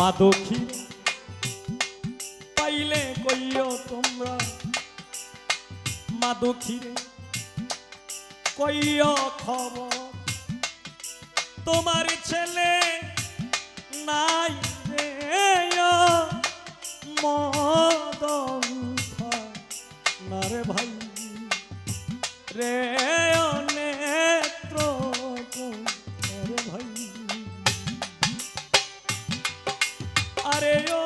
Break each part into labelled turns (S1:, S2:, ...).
S1: মাদখী পাইলে কইও তোমরা, মাদখীরে কইও খবর, তোমার ছেলে নাই রে মদন না রে ভাই রে নেত্র রে ভাই। আরে ও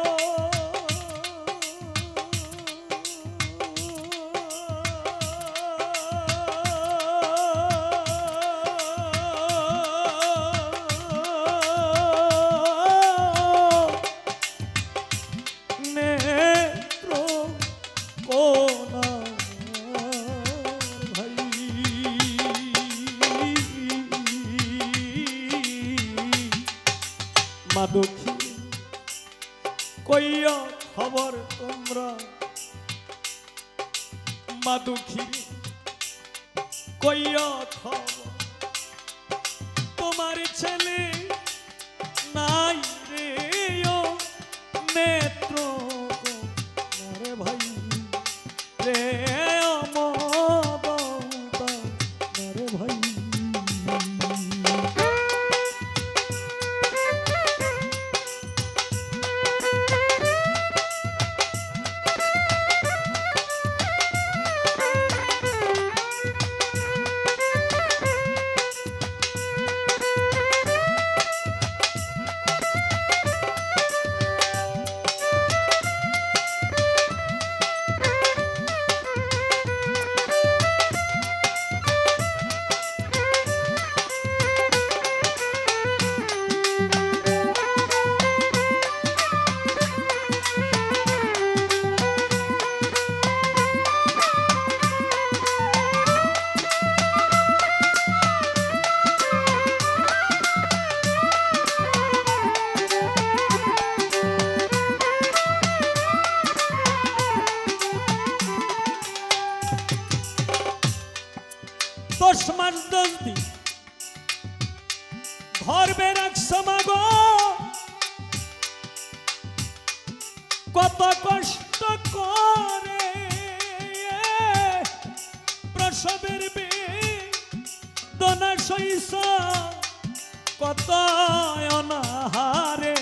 S1: মাদখী কইয়া খবর তোমরা, মাদখী কইয়া খবর, তোমার ছেলে নাই রে নেত্র রে ভাই রে রে ভাই। দশ মাস 10 দিন ধরবে রাখছো মাগো, কত কষ্ট করে প্রসবের বেদনা সইছ, কত অনাহারে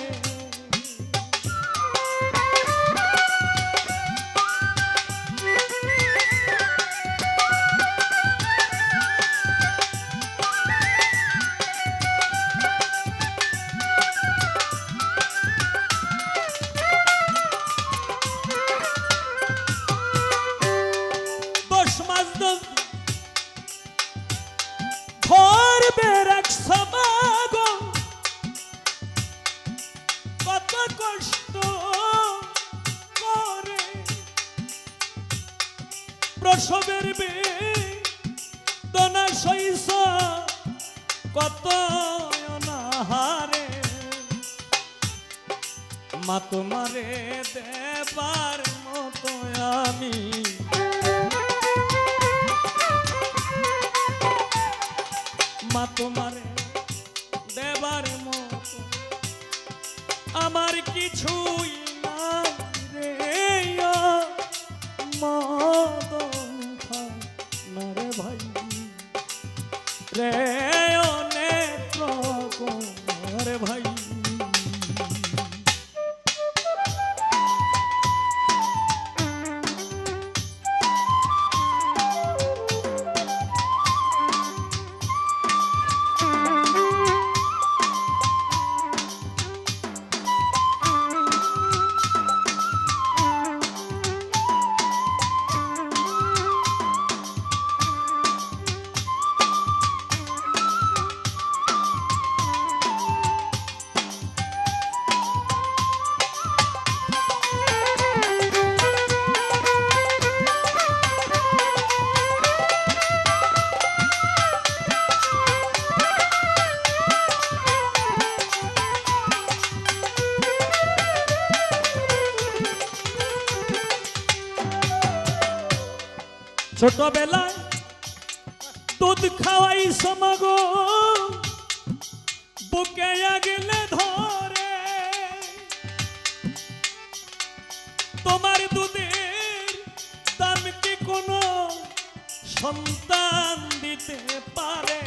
S1: ধরবে রাখছো মাগো, কত কষ্ট করে প্রসবের বেদনা সইছ, কত অনাহারে মা তোমারে দেবার মতো আমি মা তোমারে দেবার মতো আমার কিছুই নাই রে মদন না রে ভাই রে নেত্র রে ভাই। ছোটবেলায় দুধ খাওয়াই সমগো বুকে আগলে ধরে সন্তান দিতে পারে।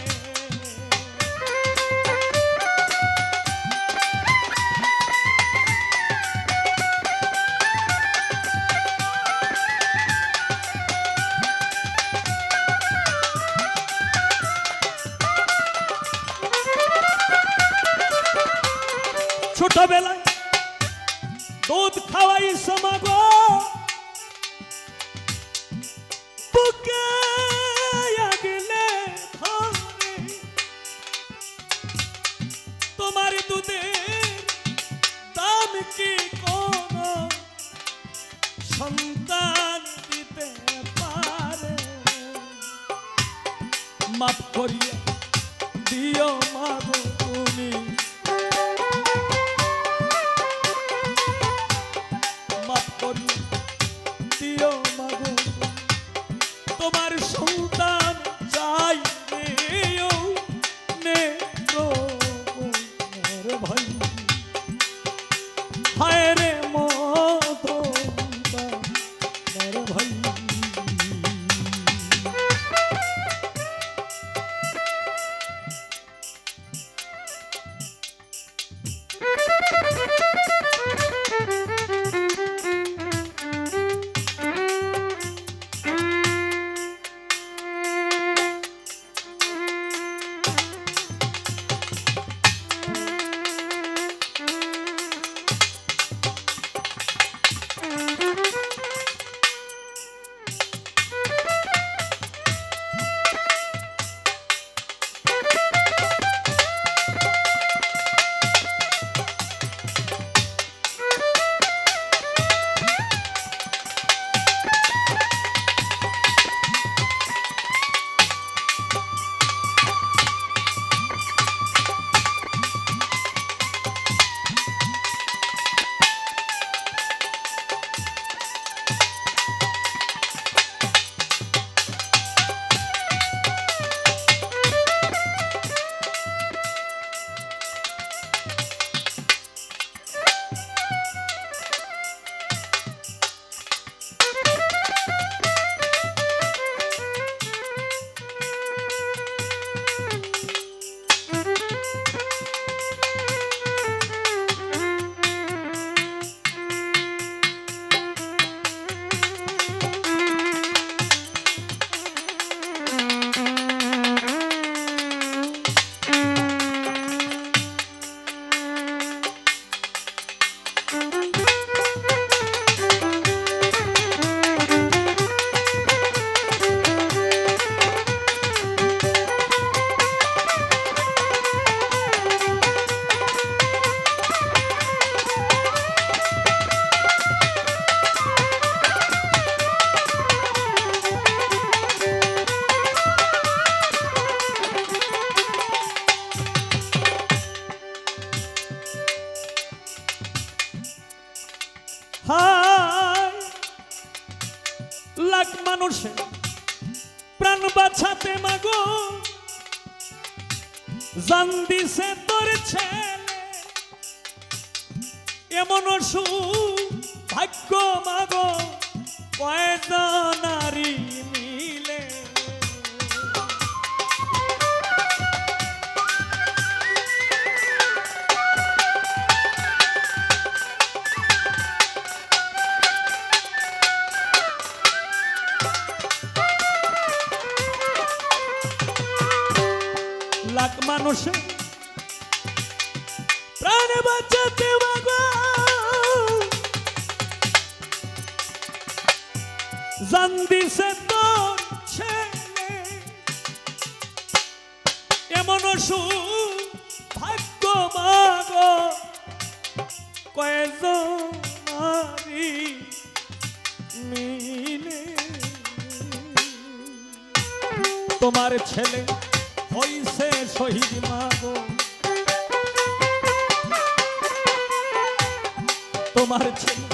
S1: ছোটবেলায় দুধ খাওয়াই সমাগো বুকে আগলে ধরে, তোমার দুধের দাম কি কোন সন্তান দিতে পারে? মাফ করিয়া দিও মাগো তুমি, দিও মাগো তোমার সন্তান চাই ভাই। হায় রে মধুর ভাই। হায় লাখ মানুষের প্রাণ বাঁচাতে মাগো জান দিছে তোর ছেলে, এমন ভাগ্য মাগো কয়জন নারী মিলে। লাখ মানুষের প্রাণ বাঁচাতে মাগো জান দিছে তোর ছেলে, এমন ভাগ্য মাগো কয়জন নারী মিলে। তোমার ছেলে হইছে শহীদ মাগো, তোমার ছেলে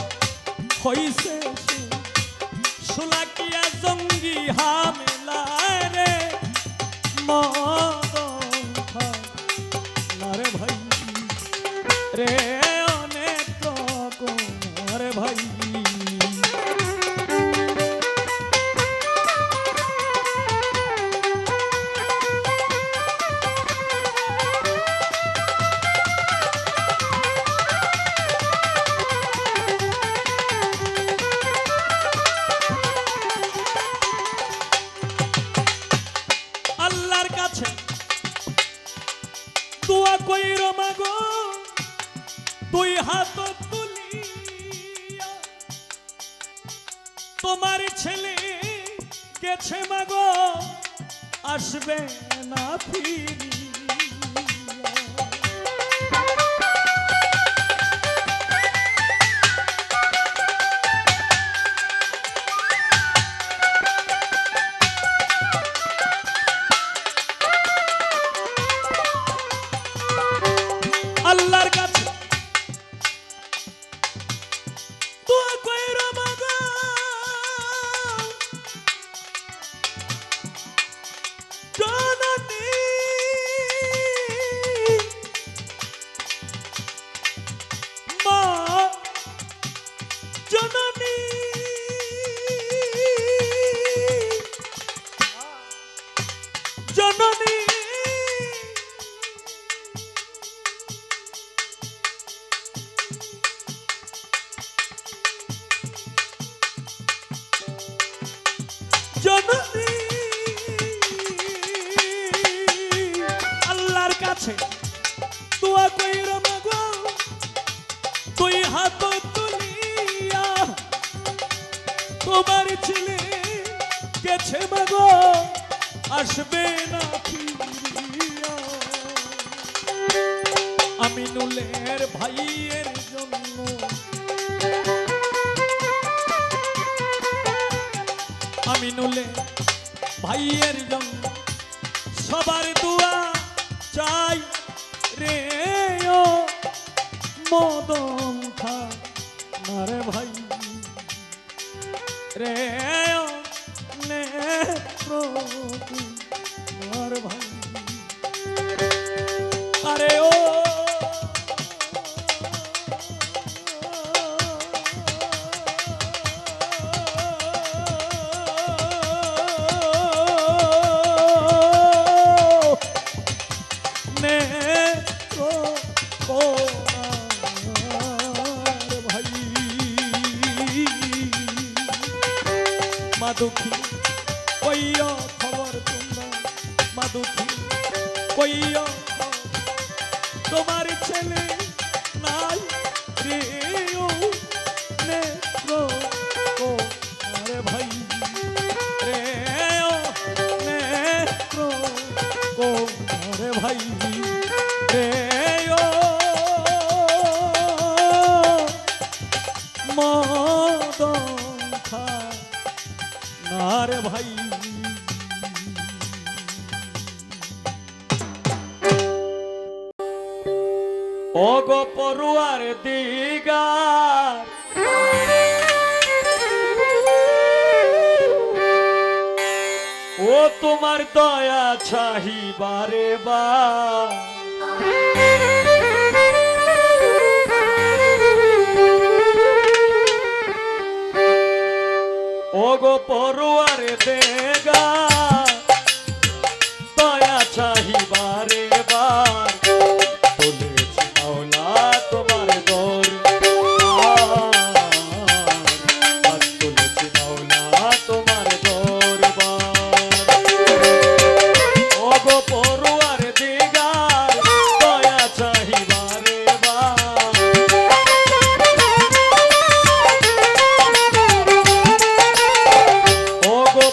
S1: হইছে সুলাকিয়া জঙ্গি হামেলায় রে মদন নারে ভাই রে অনেক রে ভাই। দোয়া কইরো মাগো দুই হাত তুলিয়া তোমার ছেলে গেছে মাগো আসবে না ফিরিয়া আল্লাহর কাছে দোয়া কইরো মাগো জননী মা জননী জননী জননী আল্লাহর কাছে দোয়া কইরো মাগো দুই হাত তুলিয়া তোমার ছেলে গেছে মাগো আসবে না ফিরিয়া আমিনুলের ভাইয়ের জন্য আমিনুলে ভাইয়ের জন্য সবার দোয়া চাই রে ও মদন খা নারে ভাই রে ও নেত্রকু নারে ভাই আরে ও দুঃখী কইয়া খবর তোমরা মা দুঃখী কইয়া তোমার ছেলে নাই রে ও নেত্র ও আরে ভাই রে ও নেত্র ও আরে ভাই রে ও মদন খা নারে ভাই ওগো পড়ুয়ার দিগার ও তোমার দয়া চাহিবারে বা ওগো পড়ুয়ার দেগা দয়া চাহিবারে বার তুলেছি মাওলা তোমার দরবার তুলেছি মাওলা তোমার দরবার ওগো পড়ুয়ার দেগা দয়া চাহিবারে বার ওগো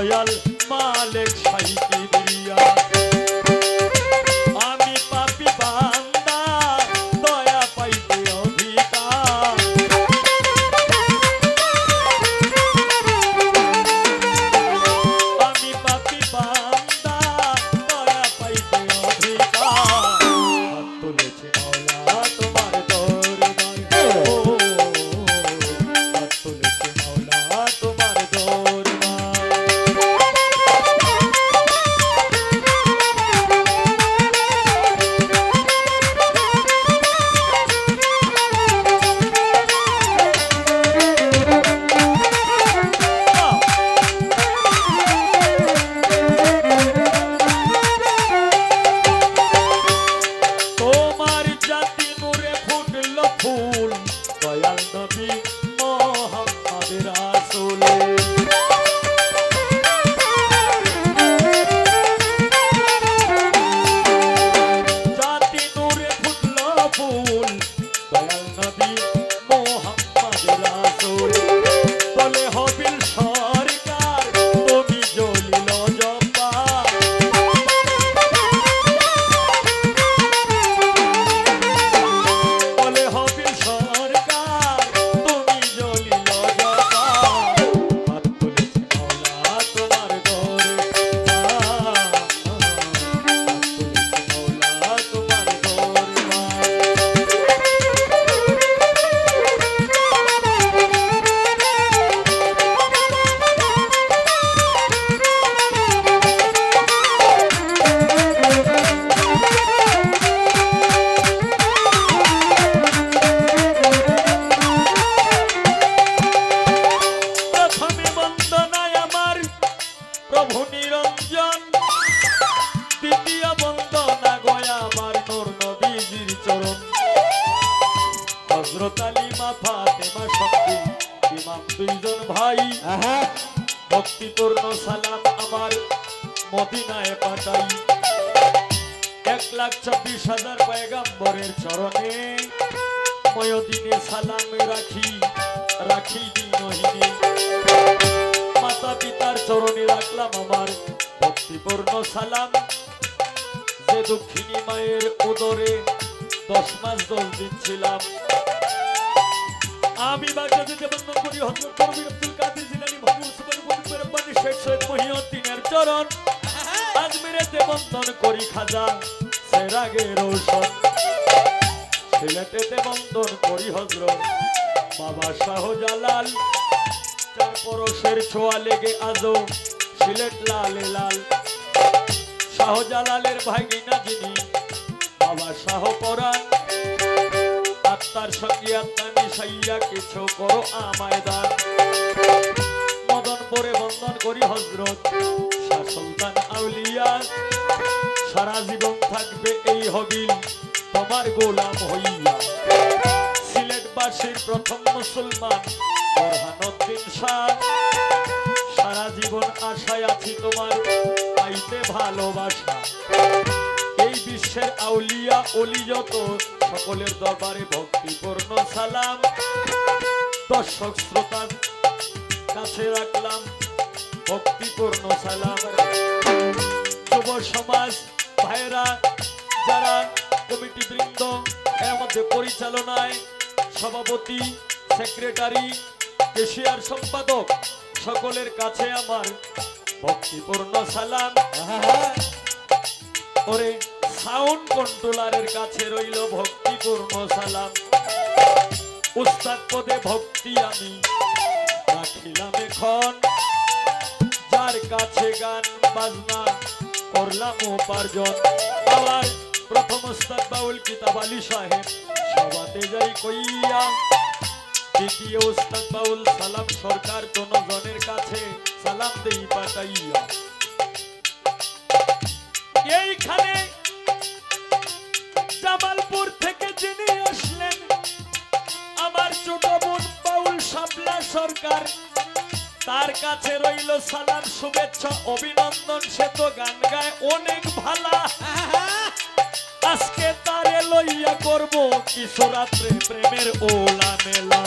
S1: দয়াল মালিক শাহী কিবরিয়া আমি পাপী বান্দা দয়া পাইতে অধিকার আমি পাপী বান্দা দয়া পাইতে অধিকার হাত তুলেছি মাওলা তোমার দরবারে ও হাত তুলেছি মাওলা তোমার দরবারে তোমার জাতি নূরে ফুটল ফুল দয়াল নবী মুহাম্মদ রাসূল জাতি নূরে ফুটল ফুল দয়াল নবী মুহাম্মদ রাসূল বলে হবিল সরকার তুমি জ্বলিল জব্বার বলে হবিল সরকার তুমি জ্বলিল জব্বার হাত তুলেছি মাওলা তোমার দরবার হাত তুলেছি মাওলা তোমার দরবার প্রথমে বন্দনায় আমার প্রভু নিরঞ্জন দ্বিতীয় বন্দনা গয়া আমার নূর নবীজির চরণ হযরত আলী মা ফাতেমা সঙ্গে ইমাম দুইজন ভাই ভক্তিপূর্ণ সালাম আমার মদিনায় পাঠাই 1,24,000 পয়গম্বরের চরণে ময়দিনে সালাম রাখি রাখি দিনহীনে মাতা পিতার চরণে রাখলাম আমার ভক্তিপূর্ণ সালাম যে দক্ষিণী মায়ের উদরে 10 মাস 10 দিন ছিলাম আমি বাগদাদে বন্দন করি হযরত কবির আব্দুল কাদের জিলানী মুহাম্মদ সুবহানাহু রব্বানী শেখ সৈয়দ মহিউদ্দিনের চরণ আজমিরেতে বন্দন করি খাজা সেরাগে রোশন সিলেটেতে বন্দন করি হযরত বাবা শাহজালাল চার পরশের ছোঁয়া লেগে আজও সিলেট লালে লাল শাহজালালের ভাগিনা যিনি বাবা শাহ পরাণ আত্মার সঙ্গে আত্মা মিশাইয়া কিছু করো আমায় দান মদনপুরে বন্দন করি হযরত শাহ সুলতান আউলিয়া সারা জীবন থাকবে এই হবিল তোমার গোলাম হইয়া সিলেটবাসীর প্রথম মুসলমান বোরহানউদ্দিন শাহ সারা জীবন আশায় আছি তোমার পাইতে ভালোবাসা এই বিশ্বের আউলিয়া ওলি যত সকলের দরবারে ভক্তিপূর্ণ সালাম দর্শক শ্রোতার কাছে রাখলাম ভক্তিপূর্ণ সালাম যুব সমাজ ভাইরা যারা কমিটি বৃন্দ এর মধ্যে পরিচালনায় সভাপতি সেক্রেটারি কেশিয়ার সম্পাদক সকলের কাছে আমার ভক্তিপূর্ণ সালাম ওরে সাউন্ড কন্ট্রোলারের কাছে রইল ভক্তিপূর্ণ সালাম উস্তাদ পদে ভক্তি আমি রাখিলাম এখন যার কাছে গান বাজনা করলাম উপার্জন আবার প্রথম উস্তাদ বাউল কিতাব আলী সাহেব সবাতে যাই কইয়া দ্বিতীয় উস্তাদ বাউল সালাম সরকার জনগণের কাছে সালাম দেই পাঠাইয়া এইখানে জামালপুর থেকে যিনি আসলেন আমার ছোট বোন বাউল শাপলা সরকার তার কাছে রইল সালাম শুভেচ্ছা অভিনন্দন সে তো গান গায় অনেক ভালা আজকে তারে লইয়া করব কিশোরাত্রে প্রেমের ওলা মেলা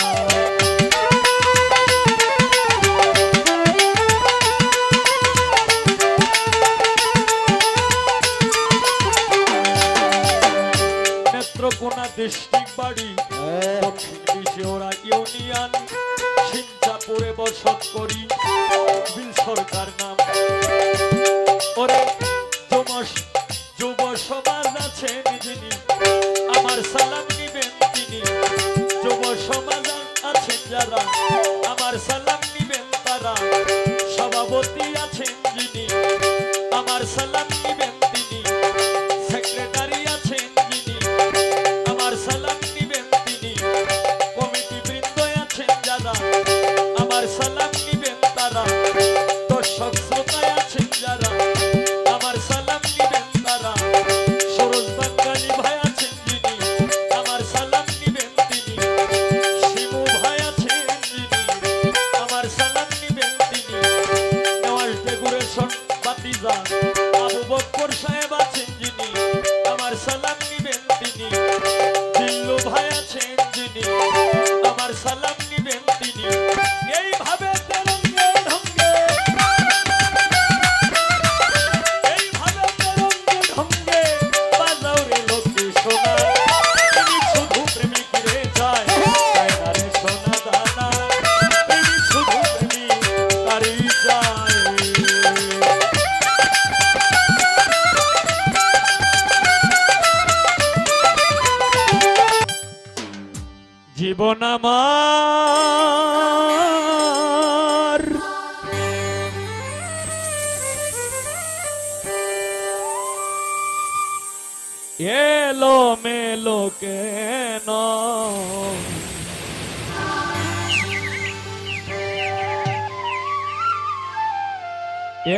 S1: ডিস্ট্রিক্ট বাড়ি দক্ষিণ বিশেওরা ইউনিয়ন সিঞ্চাপুরে বসত করি বিল সরকার নাম। ওরে যুব সমাজ আছেন যিনি আমার সালাম নিবেন তিনি, যুব সমাজ আছেন যারা আমার সালাম নিবেন তারা, সভাপতি আছেন যিনি আমার সালাম নিবেন তিনি, সেক্রেটারি আছেন যিনি আমার সালাম নিবেন তিনি, কমিটি বৃন্দ আছেন যারা আমার সালাম নিবেন তারা, দর্শক শ্রোতা আছেন যারা আমার সালাম নিবেন তারা, সরোজ বাঙ্গালী ভাই আছেন যিনি আমার সালাম নিবেন তিনি, শিমু ভাই আছেন যিনি আমার সালাম নিবেন তিনি, নেওয়াজ ডেকোরেশন বাতিজা আবু বক্কর সাহেব আছেন যিনি আমার সালাম নিবেন তিনি, দিল্লু ভাই আছেন যিনি আমার সালাম নিবেন তিনি। এইভাবে তেরঙ্গে ঢঙ্গে বাজাও রে লক্ষ্মী সোনা, তুমি শুধু প্রেমিক রে যায় না রে সোনা দানা, তুমি শুধু প্রেমিক তারই যায়। জীবন আমার এলো মেলো কেন,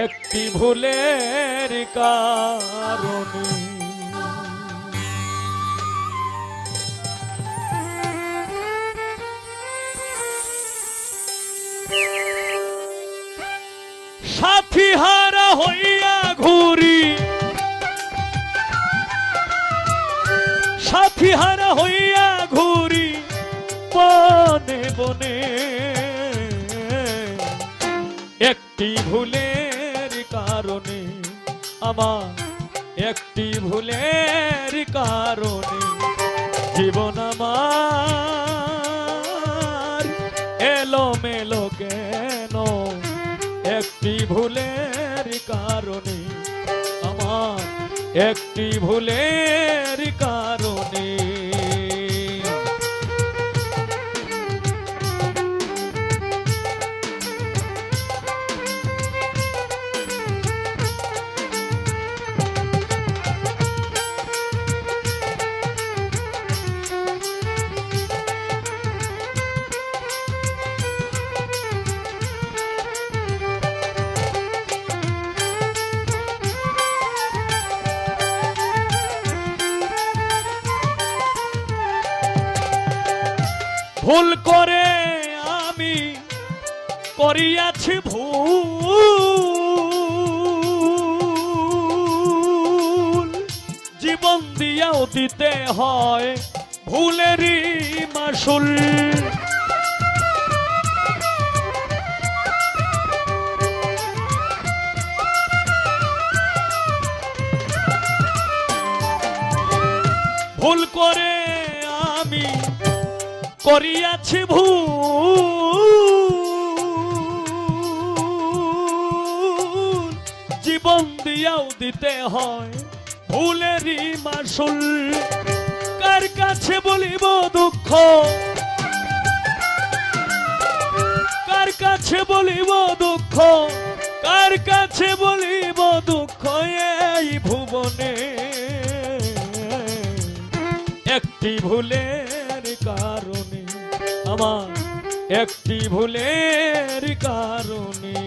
S1: একটি ভুলের কারণে। সাথী হারা হইয়া ঘুরি, সাথী হারা হইয়া ঘুরি বনে বনে, একটি ভুলের কারণে আমার, একটি ভুলের কারণে জীবন আমার এলো মেলো কেন, একটি ভুলের কারণে আমার, একটি ভুলের কারণে। ভুল করে আমি করিয়াছি ভুল, জীবন দিয়াও দিতে হয় ভুলেরই মাসুল। ভুল করে আমি করিয়াছি ভুল, জীবন দিয়াও দিতে হয় ভুলেরই মাসুল। কার কাছে বলিব দুঃখ, কার কাছে বলিব দুঃখ, কার কাছে বলিব দুঃখ, এই ভুবনে একটি ভুলের কারণে আমার, একটি ভুলের কারণে।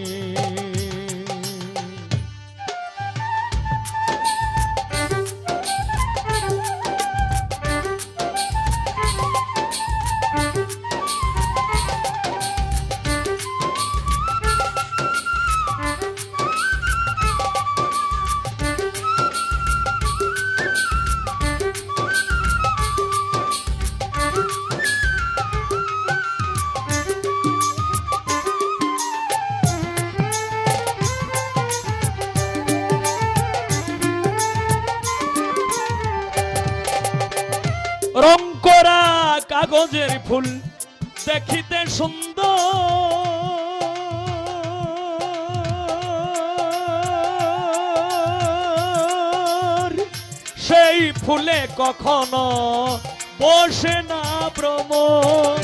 S1: কাগজের ফুল দেখিতে সুন্দর, সেই ফুলে কখনো বসে না ভ্রমর।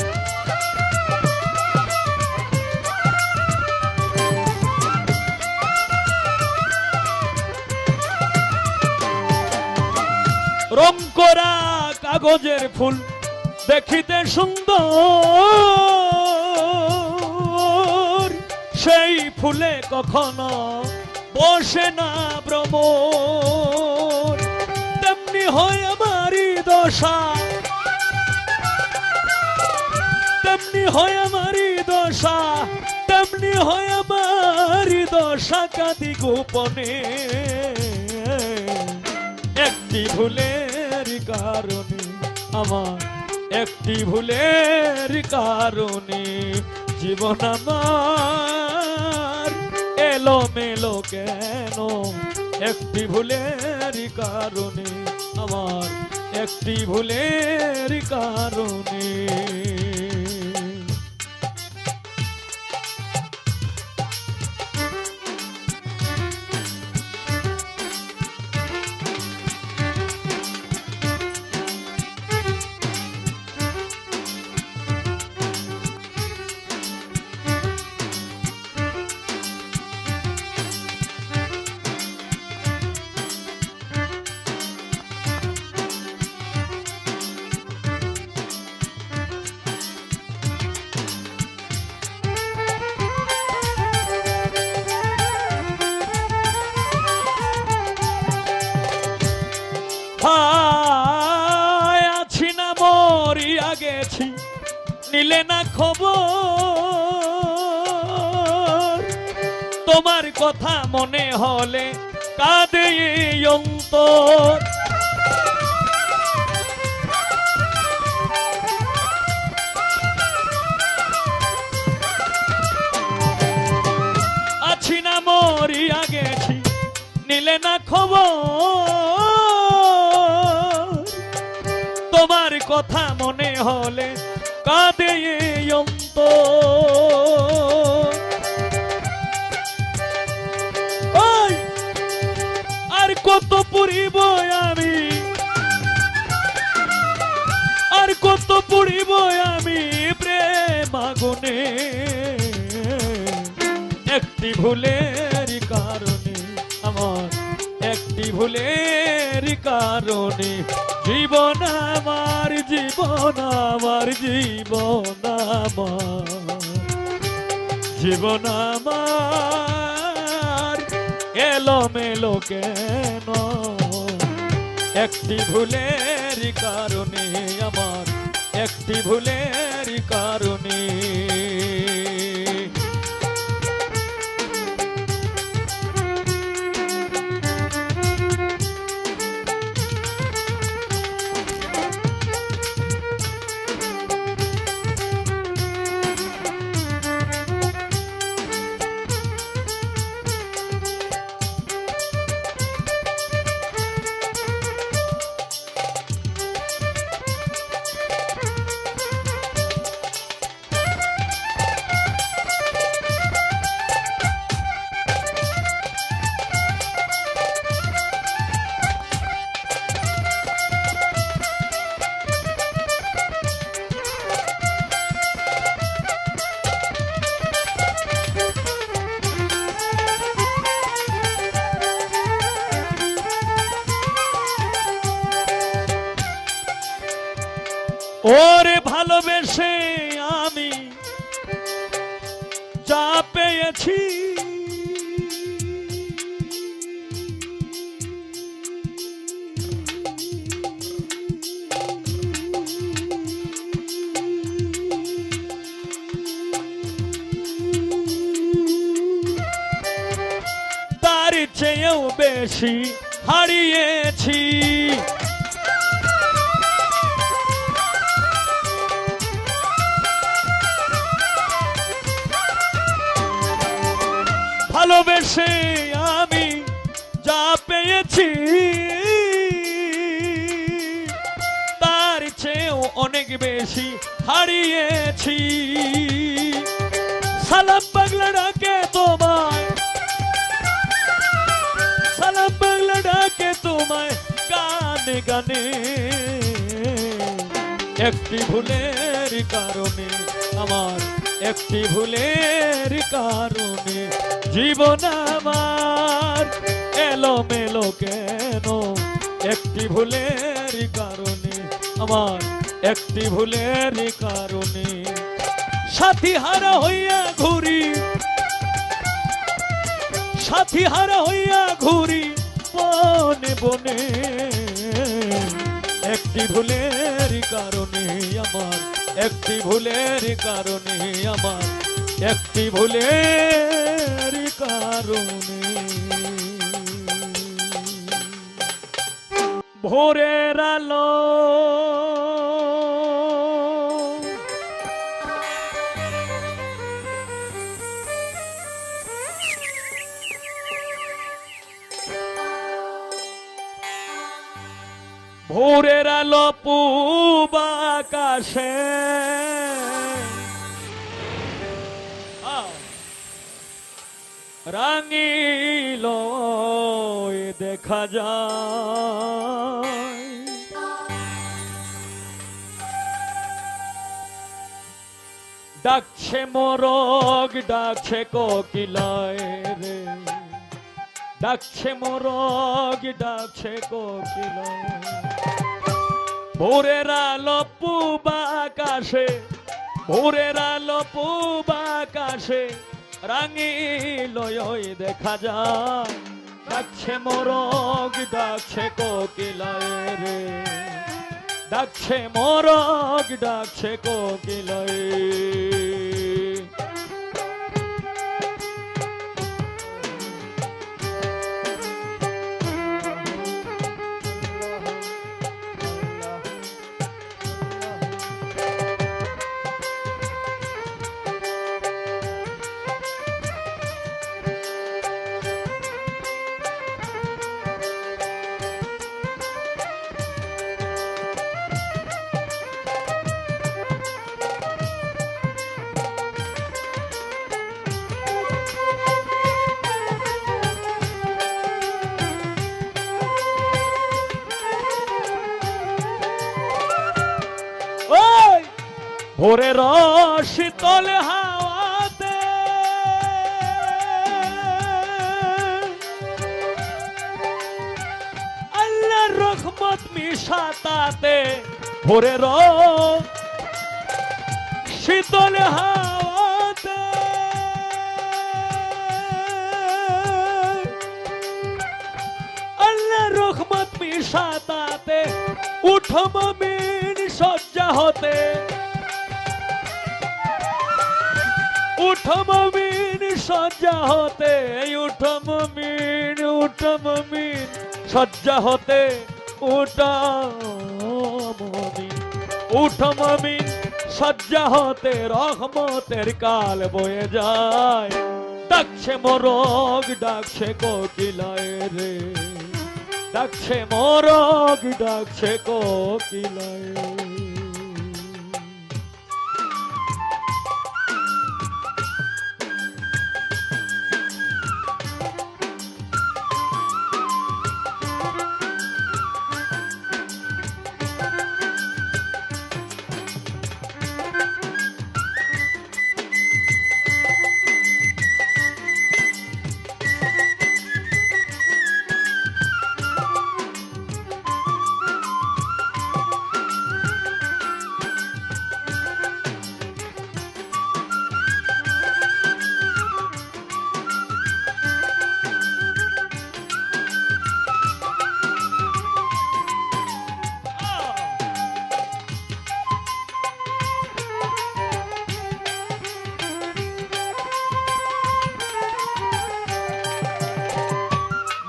S1: রং করা কাগজের ফুল দেখিতে সুন্দর, সেই ফুলে কখনো বসে না ভ্রমর। তেমনি হয় আমারই দশা, তেমনি হয় আমারই দশা, তেমনি হয় আমারই দশা, কাঁদি গোপনে একটি ভুলের কারণে, আমার একটি ভুলের কারণে জীবন আমার এলোমেলো কেন, একটি ভুলের কারণে, আমার একটি ভুলের কারণে। আছি না মরিয়া গেছি, নিলে না খবর, তোমার কথা মনে হলে কাঁদে অন্তর। আছি না মরিয়া গেছি, নিলে না খবর, তোমার কথা মনে হলে কাঁদে অন্তর। আর কত পুরিব আমি, আর কত পুরিব আমি প্রেম আগুনে, একটি ভুলের কারণে, আমার একটি ভুলের কারণে জীবন আমার, জীবন আমার, জীবন আমার, জীবন আমার এলোমেলো কেন, একটি ভুলের কারণে, আমার একটি ভুলের কারণে। ওরে ভালোবেসে আমি যা পেয়েছি, তার চেয়েও বেশি হারিয়েছি। ভালোবেসে আমি যা পেয়েছি, তার চেয়েও অনেক অনেক বেশি হারিয়েছি। সালাম বাংলা ডাকে তোমায়, সালাম বাংলা ডাকে তোমায় গানে গানে। একটি ভুলের কারণে, আমার একটি ভুলের কারণে জীবন আমার এলোমেলো কেন? একটি ভুলের কারণে, আমার একটি ভুলের কারণে সাথী হারা হইয়া ঘুরি, সাথী হারা হইয়া ঘুরি বনে বনে। একটি ভুলের কারণে আমার, একটি ভুলের কারণে আমার, একটি ভুলের কারণে। ভোরের আলো ভোরের আলো পূব আকাশে রাঙিল দেখা যায়। ডাকছে মোরগ, ডাকছে কোকিলায় রে, ডাকছে মোরগ, ডাকছে কোকিলায়। ভোরের আলো পূব আকাশে, ভোরের আলো পূব আকাশে রাঙিল দেখা যায়। ডাকছে মোরগ, ডাকছে কোকিলায় রে, ডাকছে মোরগ, ডাকছে কোকিলায়। ভোরের শীতল হাওয়াতে আল্লাহর রহমত মিশাতাতে। ভোরের শীতল হাওয়াতে আল্লাহর রহমত মিশাতাতে। উঠো মুমিন শয্যা হতে, উঠো মুমিন শয্যা হতে, উঠো মুমিন, উঠো মুমিন শয্যা হতে। উঠো মুমিন, উঠো মুমিন শয্যা হতে। রহমতের কাল বয়ে যায়। ডাকছে মোরগ, ডাকছে কোকিলায় রে, ডাকছে মোরগ, ডাকছে কোকিলায়।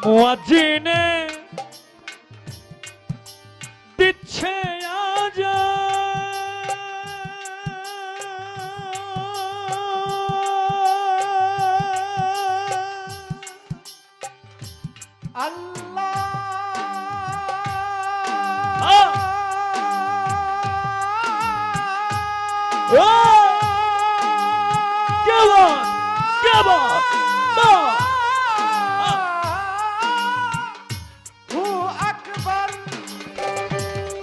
S1: মুয়াজ্জিনে দিচ্ছে আল্লাহ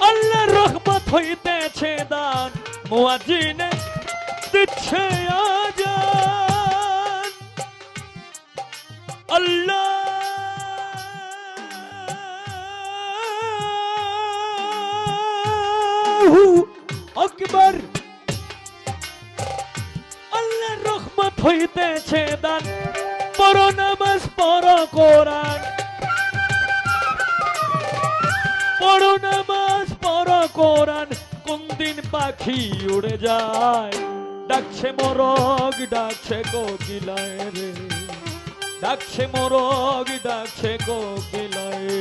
S1: আল্লাহর রহমত হইতেছে দান মুয়াজ্জিনে দিচ্ছে আজান আল্লাহু আকবার আল্লাহর রহমত হইতেছে দান পড়ো নামাজ পড়ো কোরআন পড়ো নামাজ পড়ো কোরআন কোন দিন পাখি উড়ে যায় ডাকছে মোরগ ডাকছে কোকিলায় রে ডাকছে মোরগ ডাকছে কোকিলায়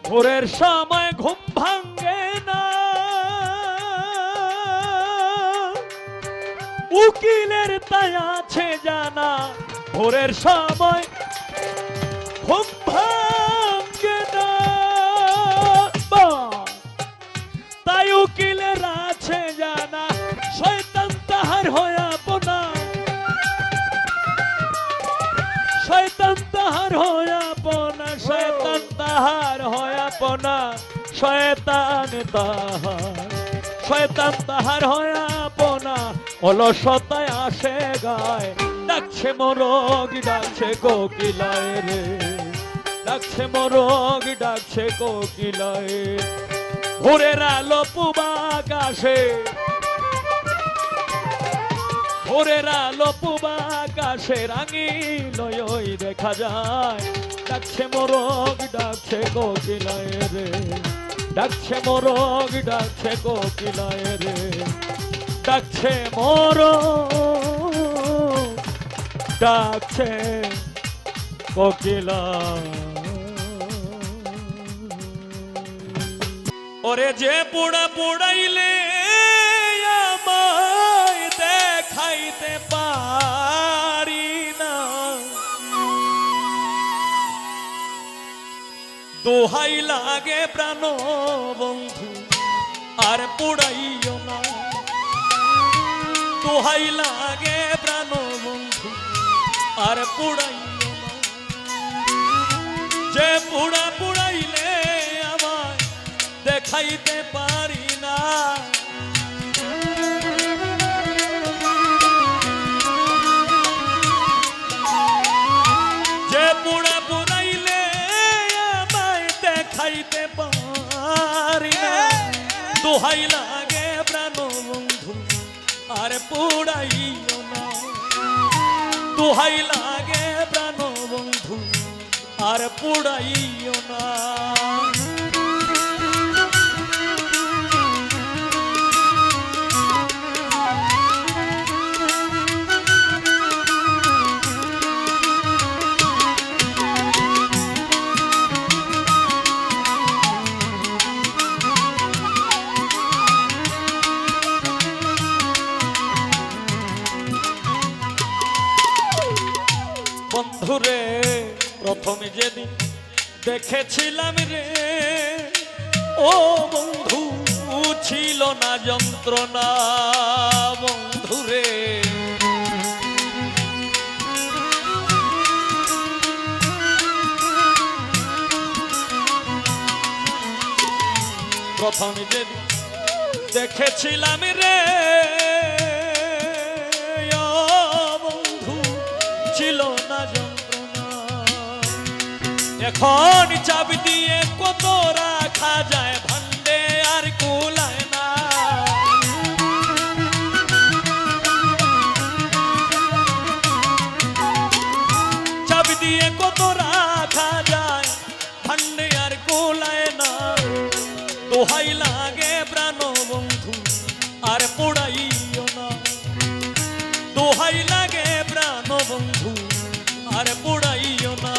S1: ভোরের সময় ঘুম ভাঙ্গে না উকিলের তাই আছে জানা ভোরের সময় ঘুম ভাঙ্গে না তাই উকিলের আছে জানা শয়তান তাহার হয় আপনা শয়তান তাহার হয় আপনা শয়তান তাহার হয় আপনা শয়তান তাহার হয় আপনা অলসতায় আসে গায় ডাকছে মোরগ ডাকছে কোকিলায় রে ডাকছে মোরগ ডাকছে কোকিলায় ভোরের আলো পূবা আকাশে ভোরের আলো পূবা আকাশে রাঙিল ওই দেখা যায় ডাকছে মোরগ ডাকছে কোকিলায় রে ডাকছে মোরগ ডাকছে কোকিলায় রে ডাকছে মোরগ ডাকছে কোকিলায় ওরে যে পোড়া পোড়াইলে আমায় দেখাইতে পারি না দোহাই লাগে প্রাণ বন্ধু আর পোড়াইও না দোহাই লাগে প্রাণ বন্ধু আর পোড়াইও না যে পোড়া পোড়াইলে আমায় দেখাইতে পারি না যে পোড়া পোড়াইলে আমায় দেখাইতে পারি না দোহাই লাগে প্রাণ বন্ধু আর পোড়াইও না দোহাই লাগে প্রাণ বন্ধু আর পোড়াইও না বন্ধুরে প্রথমে যেদিন দেখেছিলাম রে ও বন্ধু ছিল না যন্ত্রণা বন্ধুরে প্রথম যেদিন দেখেছিলাম রে ও বন্ধু ছিল না যন্ত্রণা, এখন চাবি দিয়ে কত রাখা যায় ভান্ডে আর কুলায় না। চাবি দিয়ে কত রাখা যায় ভান্ডে আর কুলায় না, দোহাই লাগে প্রাণ বন্ধু আর পোড়াইও না, দোহাই লাগে প্রাণ বন্ধু আর পোড়াইও না।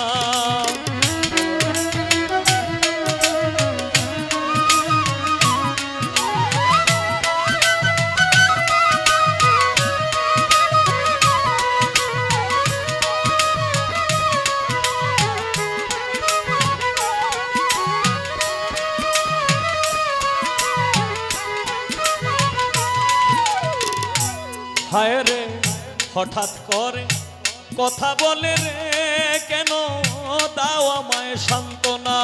S1: হায় রে হঠাৎ করে কথা বলে রে, কেন দাও আমায় সান্ত্বনা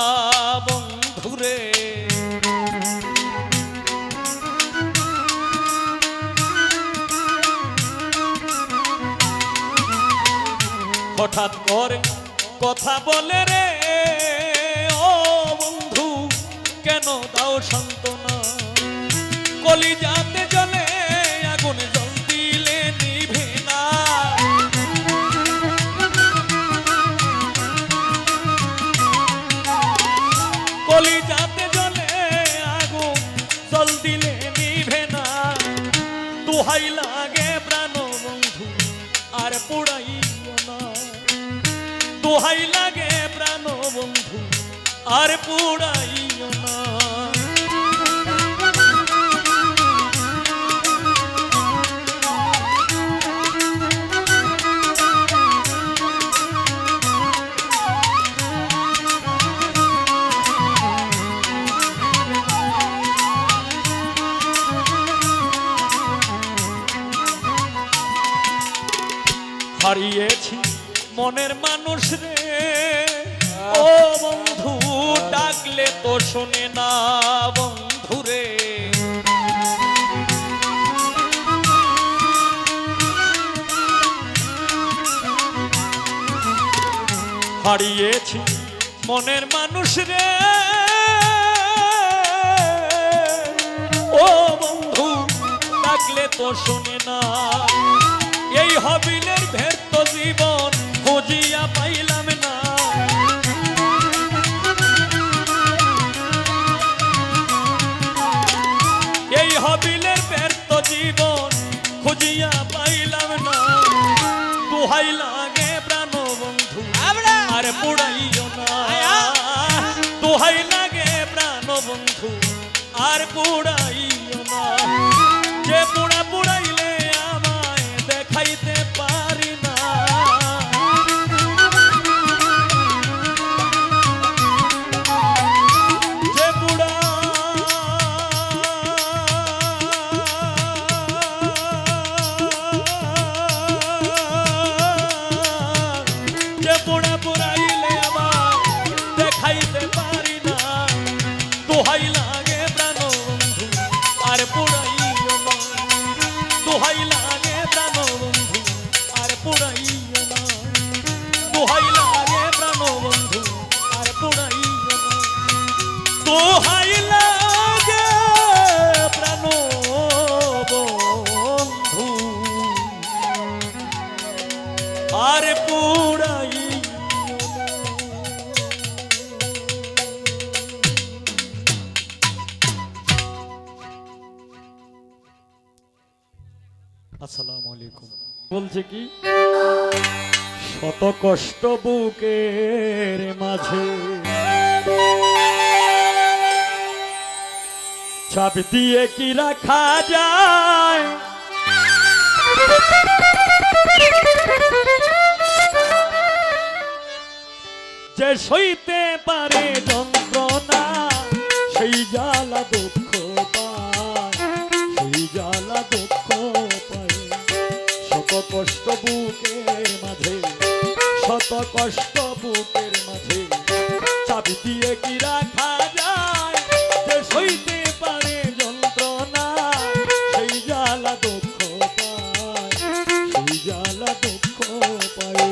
S1: বন্ধুরে। হঠাৎ করে কথা বলে রে ও বন্ধু, কেন দাও সান্ত্বনা। কলিজাতে জ্বলে আগুন, জল দিলে নিভে না। কলিজাতে জ্বলে আগুন, জল দিলে নিভে না। দোহাই লাগে প্রাণ বন্ধু আর পোড়াইও না, দোহাই লাগে প্রাণ বন্ধু আর পোড়াইও না। হারিয়েছি মনের মানুষ রে ও বন্ধু, ডাকলে তো শোনে না বন্ধু রে। হারিয়েছি মনের মানুষ রে ও বন্ধু, ডাকলে তো শোনে না। এই হবিলের ভের্ত জীবন খুঁজিয়া পাইলাম না। এই হবিলের ব্যর্থ জীবন খুঁজিয়া পাইলাম না। দোহাই লাগে প্রাণ বন্ধু আর পোড়াইও না, দোহাই লাগে প্রাণ বন্ধু আর পোড়াইও না। যে পোড়া পোড়াইলে আমায় দেখাইতে পারি না। যে পোড়া যে পোড়া পোড়াইলে আমায় দেখাইতে পারি না। দোহাই লাগে প্রাণ বন্ধু আর পোড়াইও না, দোহাই লাগে প্রাণ বন্ধু আর পোড়াইও না, দোহাই লাগে প্রাণ বন্ধু আর পোড়াইও না, দোহাই লাগে প্রাণ বন্ধু আর পোড়াইও না। আসসালামু আলাইকুম। বলছে কি, শত কষ্ট বুকের মাঝে চাবি দিয়ে কি রাখা যায়। যে সইতে পারে যন্ত্রণা সেই জ্বালা দুঃখ পায়, সেই জ্বালা দুঃখ পায়। শত কষ্ট বুকের মাঝে, শত কষ্ট বুকের মাঝে চাবি দিয়ে কি রাখা যায়। যে সইতে পারে যন্ত্রণা সেই জ্বালা দুঃখ পায় সেই জ্বালা দুঃখ পায়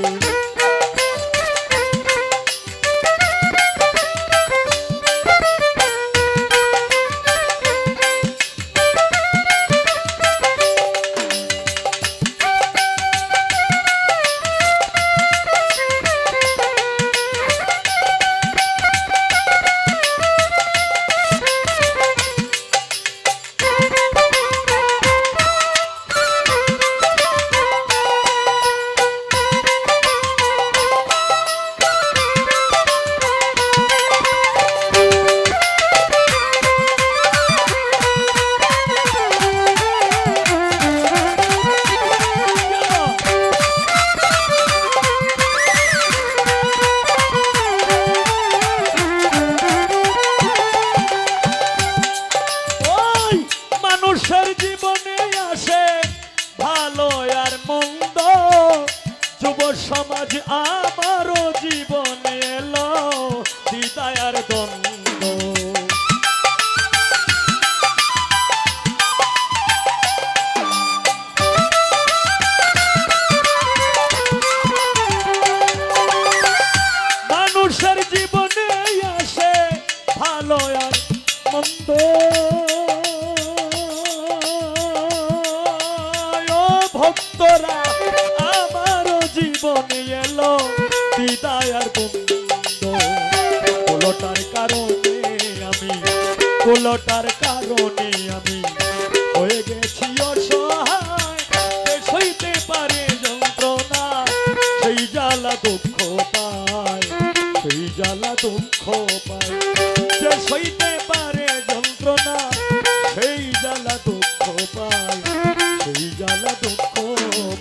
S1: মানুষের জীবনে আসে ভালো আর মন্দ যুব সমাজ আমারও জীবনে এলো দ্বিধা আর দ্বন্দ্ব মানুষের জীবনে আসে ভালো আর মন্দ ভক্তরা আমারও জীবনে এলো বিদায় আর বন্ধ কুলটার কারণে আমি হয়ে গেছি অসহায় সইতে পারে যন্ত্রণা সেই জ্বালা দুঃখ পায় সেই জ্বালা দুঃখ পায় যে সইতে পারে যন্ত্রণা সেই জ্বালা দুঃখ পায় সেই জ্বালা দুঃখ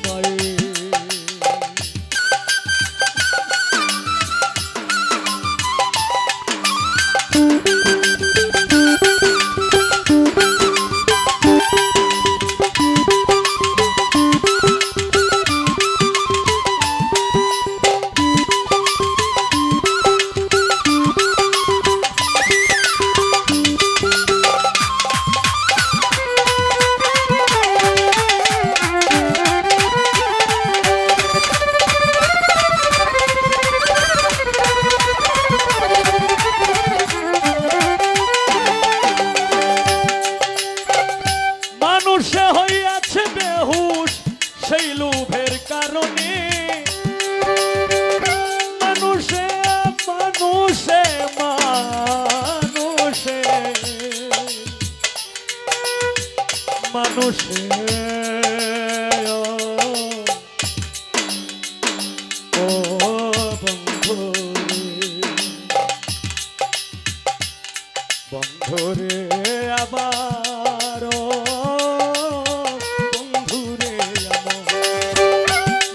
S1: পায় মানুষে হইয়াছে বেহুশ সেই লোভের কারণে মানুষে মানুষে মানুষে মানুষে ও বন্ধুরে আবার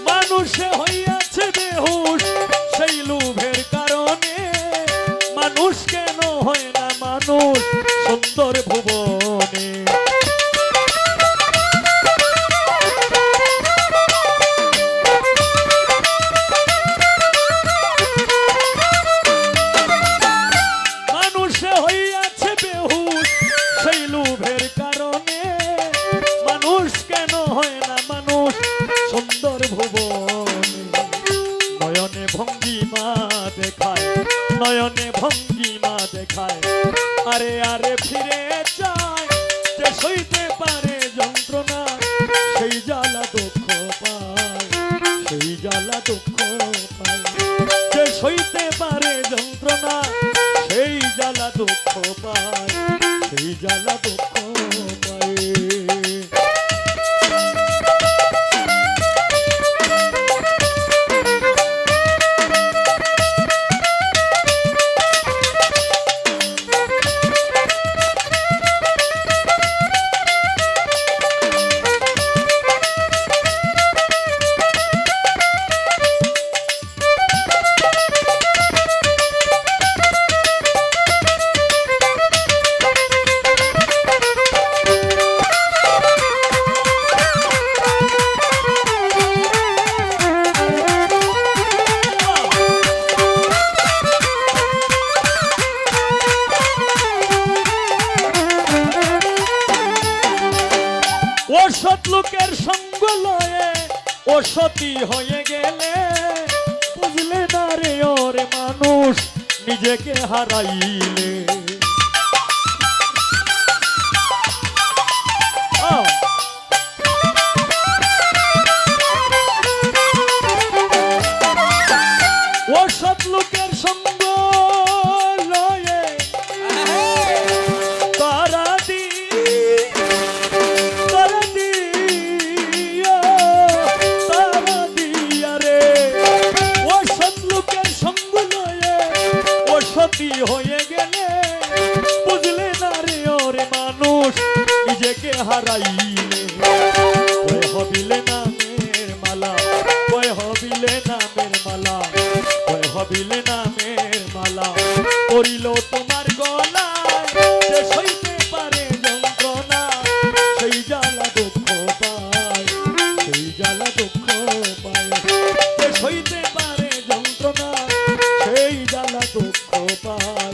S1: মানুষে হইয়াছে বেহুশ সেই লোভের কারণে মানুষ কেন হয় না মানুষ সুন্দর ভুবনে মানুষে হইয়াছে বেহুশ সেই লোভের কারণে মানুষ কেন হয় না মানুষ সুন্দর ভুবনে নয়নে ভঙ্গিমা দেখায় নয়নে ভঙ্গিমা দেখায় আরে আরে ফিরে যায় যে সইতে পারে যন্ত্রণা সেই জ্বালা দুঃখ পায় সেই জ্বালা দুঃখ পায় যে সইতে পারে যন্ত্রণা সেই জ্বালা দুঃখ পায় সেই জ্বালা দুঃখ পায় ও সতী হয়ে গেলে বুঝলে না রে ওরে মানুষ নিজেকে হারাইলে ও সৎ লোকের সঙ্গ লয়ে তারা দিয়া রে ও সৎ লোকের সঙ্গ লয়ে ও সতী হয়ে গেলে বুঝলে না রে ওরে মানুষ নিজেকে হারাইলে কয় হবিলে নামের মালা কয় হবিলে নামের মালা কয় হবিলে নামের মালা করিল তোমার গলায় যে সইতে পারে যন্ত্রণা সেই জ্বালা দুঃখ পায় সেই জ্বালা দুঃখ পায় যে সইতে পারে যন্ত্রণা সেই জ্বালা দুঃখ পায়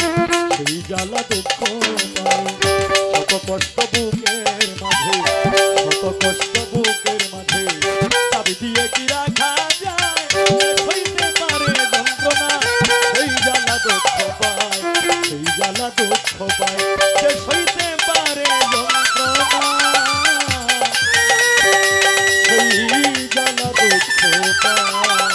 S1: সেই জ্বালা দুঃখ পায় শত কষ্ট বুকের মাঝে শত কষ্ট বুকের